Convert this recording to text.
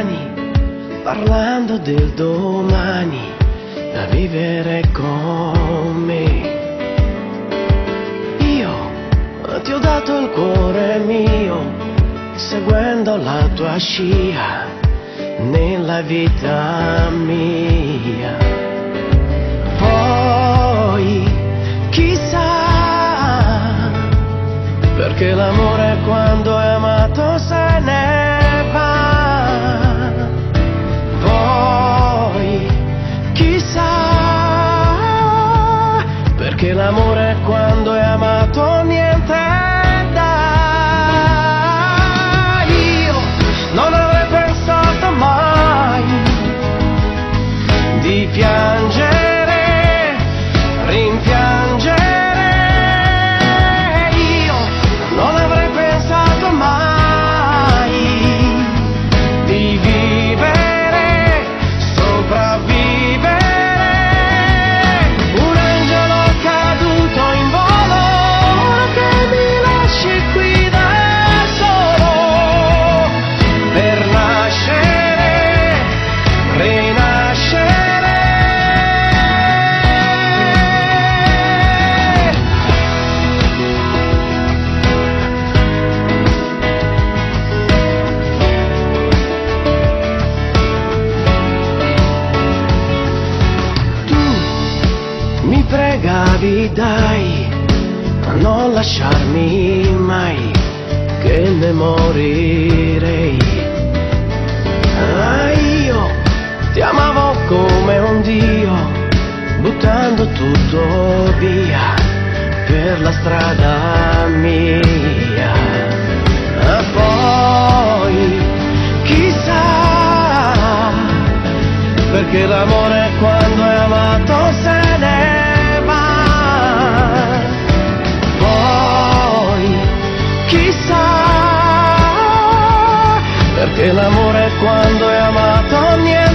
mani, parlando del domani, da vivere con me. Io ti ho dato il cuore mio, seguendo la tua scia nella vita mia. Poi chissà, perché l'amore quando è amato se ne va. Poi chissà, perché l'amore quando è amato niente dà. Io non avrei pensato mai di piangere, rimpiangere. Io non avrei pensato mai di vivere, sopravvivere. Un angelo caduto in volo, ora che mi lasci qui da solo, per nascere, rinascere. Mi pregavi dai, a non lasciarmi mai, che ne morirei. Io ti amavo come un dio, buttando tutto via per la strada mia. Poi chissà, perché l'amore quando è amato se ne va. Poi chissà, perché l'amore quando è amato niente